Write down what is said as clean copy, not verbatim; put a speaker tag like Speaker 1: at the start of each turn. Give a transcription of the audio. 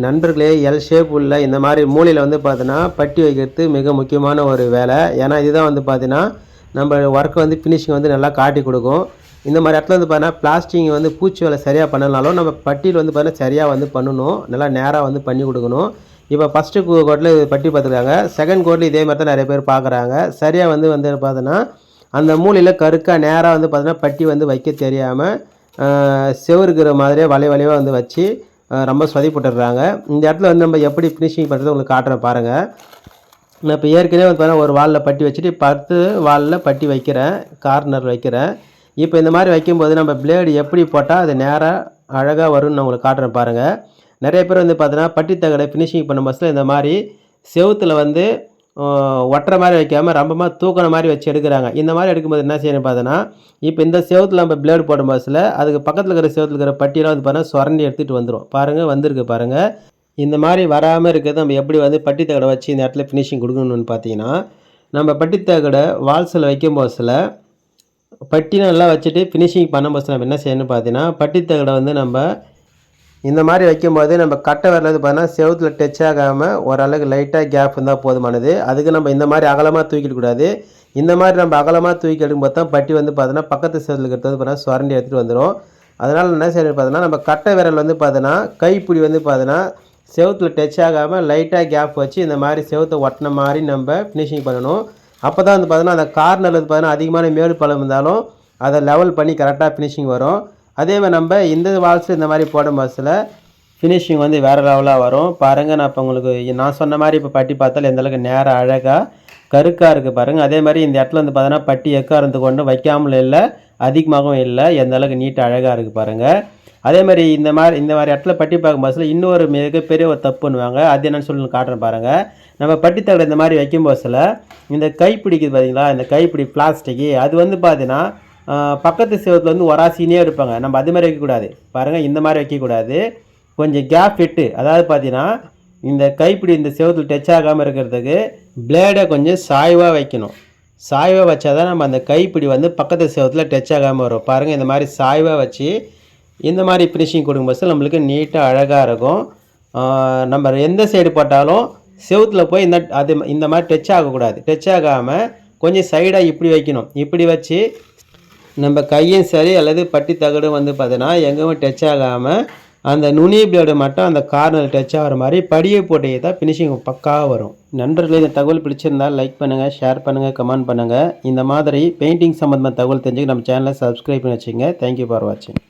Speaker 1: நண்பர்களே, L shape உள்ள இந்த மாதிரி மூலையில் வந்து பார்த்தீங்கன்னா பட்டி வைக்கிறது மிக முக்கியமான ஒரு வேலை. ஏன்னா இதுதான் வந்து பார்த்தீங்கன்னா நம்ம ஒர்க்கை வந்து ஃபினிஷிங் வந்து நல்லா காட்டி கொடுக்கும். இந்த மாதிரி இடத்துல வந்து பார்த்தீங்கன்னா பிளாஸ்டிக் வந்து பூச்சி வேலை சரியாக பண்ணனாலும் நம்ம பட்டியில் வந்து பார்த்தீங்கன்னா சரியாக வந்து பண்ணணும், நல்லா நேராக வந்து பண்ணி கொடுக்கணும். இப்போ ஃபஸ்ட்டு கோட்டில் பட்டி பார்த்துருக்காங்க, செகண்ட் கோட்டில் இதே மாதிரி தான் நிறைய பேர் பார்க்குறாங்க. சரியாக வந்து பார்த்தீங்கன்னா அந்த மூலையில் கருக்காக நேராக வந்து பார்த்தீங்கன்னா பட்டி வந்து வைக்க தெரியாமல் செவருக்கிற மாதிரியே வளைவாக வந்து வச்சு ரொம்ப சொதிப்பட்டுடுறாங்க. இந்த இடத்துல வந்து நம்ம எப்படி ஃபினிஷிங் பண்ணுறது உங்களுக்கு காட்டுறேன் பாருங்கள். நான் இப்போ ஏற்கனவே வந்து பார்த்தீங்கன்னா ஒரு வாலில் பட்டி வச்சுட்டு 10 வாலில் பட்டி வைக்கிறேன், கார்னர் வைக்கிறேன். இப்போ இந்த மாதிரி வைக்கும்போது நம்ம பிளேடு எப்படி போட்டால் அது நேராக அழகாக வரும்னு நான் உங்களுக்கு காட்டுறேன் பாருங்கள். நிறைய பேர் வந்து பார்த்தீங்கன்னா பட்டி தகடை ஃபினிஷிங் பண்ணும் பஸ்ஸில் இந்த மாதிரி செவுத்தில் வந்து ஒட்டுற மாதிரி வைக்காமல் ரொம்பமாக தூக்கின மாதிரி வச்சு எடுக்கிறாங்க. இந்த மாதிரி எடுக்கும்போது என்ன செய்யணும் பார்த்தோன்னா, இப்போ இந்த செவத்தில் நம்ம பிளேடு போடும் பஸ்ஸில் அதுக்கு பக்கத்தில் இருக்கிற செவத்தில் இருக்கிற பட்டியெல்லாம் வந்து பார்த்தீங்கன்னா சுரண்டி எடுத்துகிட்டு வந்துடும். பாருங்கள், வந்திருக்கு பாருங்கள். இந்த மாதிரி வராமல் இருக்கிறது நம்ம எப்படி வந்து பட்டி தகடை வச்சு இந்த இடத்துல ஃபினிஷிங் கொடுக்கணும்னு பார்த்தீங்கன்னா, நம்ம பட்டி தகடை வால்ஸில் வைக்கும் பஸ்ஸில் பட்டி நல்லா வச்சுட்டு ஃபினிஷிங் பண்ணும் பஸ்ஸில் நம்ம என்ன செய்யணும்னு பார்த்தீங்கன்னா, பட்டி தகடை வந்து நம்ம இந்த மாதிரி வைக்கும்போது நம்ம கட்டை விரல் வந்து பார்த்தீங்கன்னா செவத்தில் டச் ஆகாமல் ஓரளவுக்கு லைட்டாக கேப் இருந்தால் போதுமானது. அதுக்கு நம்ம இந்த மாதிரி அகலமாக தூக்கிடக்கூடாது. இந்த மாதிரி நம்ம அகலமாக தூக்கி எடுக்கும்போது தான் பட்டி வந்து பார்த்தீங்கன்னா பக்கத்து செவத்தில் இருக்கிறது வந்து பார்த்தீங்கன்னா சுரண்டி எடுத்துகிட்டு வந்துடும். அதனால் என்ன செய்யணும் பார்த்தீங்கன்னா, நம்ம கட்டை விரல் வந்து பார்த்தீங்கன்னா கைப்பிடி வந்து பார்த்தீங்கன்னா செவத்தில் டச் ஆகாமல் லைட்டாக கேப் வச்சு இந்த மாதிரி செவத்தை ஒட்டின மாதிரி நம்ம ஃபினிஷிங் பண்ணணும். அப்போ தான் வந்து பார்த்தீங்கன்னா அந்த கார்னரில் வந்து பார்த்தீங்கன்னா அதிகமான மேடு பள்ளம் இருந்தாலும் அதை லெவல் பண்ணி கரெக்டாக ஃபினிஷிங் வரும். அதே மாதிரி நம்ம இந்த வால்ஸ் இந்த மாதிரி போடும் பஸ்ஸில் ஃபினிஷிங் வந்து வேறு லெவலாக வரும். பாருங்கள், நான் இப்போ உங்களுக்கு நான் சொன்ன மாதிரி இப்போ பட்டி பார்த்தால் எந்தளவுக்கு நேராக அழகாக கருக்காக இருக்குது பாருங்கள். அதே மாதிரி இந்த இடத்துல வந்து பார்த்தீங்கன்னா பட்டி எக்காரந்து கொண்டு வைக்காமல் இல்லை, அதிகமாகவும் இல்லை, எந்த அளவுக்கு நீட்டாக அழகாக இருக்குது பாருங்கள். அதே மாதிரி இந்த மாதிரி இடத்துல பட்டி பார்க்கும் பஸ்ஸில் இன்னொரு மிகப்பெரிய ஒரு தப்பு பண்ணுவாங்க. அது என்னென்னு சொல்லி காட்டுறேன் பாருங்கள். நம்ம பட்டித்தகடை இந்த மாதிரி வைக்கும் பஸ்ஸில் இந்த கைப்பிடிக்குது பார்த்தீங்களா, இந்த கைப்பிடி பிளாஸ்டிக்கு அது வந்து பார்த்தீங்கன்னா பக்கத்து செவத்தில் வந்து ஒராசினே இருப்பாங்க. நம்ம அது மாதிரி வைக்கக்கூடாது பாருங்கள், இந்த மாதிரி வைக்கக்கூடாது. கொஞ்சம் கேப் விட்டு, அதாவது பார்த்தீங்கன்னா இந்த கைப்பிடி இந்த செவத்தில் டச் ஆகாமல் இருக்கிறதுக்கு பிளேடை கொஞ்சம் சாய்வாக வைக்கணும். சாய்வாக வச்சா தான் நம்ம அந்த கைப்பிடி வந்து பக்கத்து செவத்தில் டச் ஆகாமல் வரும். பாருங்கள், இந்த மாதிரி சாய்வாக வச்சு இந்த மாதிரி ஃபினிஷிங் கொடுக்கும் பஸ்ஸில் நம்மளுக்கு நீட்டாக அழகாக இருக்கும். நம்ம எந்த சைடு போட்டாலும் செவத்தில் போய் இந்த மாதிரி டச் ஆகக்கூடாது. டச் ஆகாமல் கொஞ்சம் சைடாக இப்படி வைக்கணும். இப்படி வச்சு நம்ம கையும் சரி அல்லது பட்டி தகடும் வந்து பார்த்தீங்கன்னா எங்கேயும் டச் ஆகாமல் அந்த நுனி பிளேடு மட்டும் அந்த கார்னர் டச் ஆகிற மாதிரி படியை போட்டே தான் ஃபினிஷிங் பக்காவாக வரும். நண்பர்களே, இந்த தகவல் பிடிச்சிருந்தால் லைக் பண்ணுங்கள், ஷேர் பண்ணுங்கள், கமெண்ட் பண்ணுங்கள். இந்த மாதிரி பெயிண்டிங் சம்மந்தமான தகவல் தெரிஞ்சுக்க நம்ம சேனலை சப்ஸ்கிரைப் பண்ணி வச்சுங்க. தேங்க்யூ ஃபார் வாட்சிங்.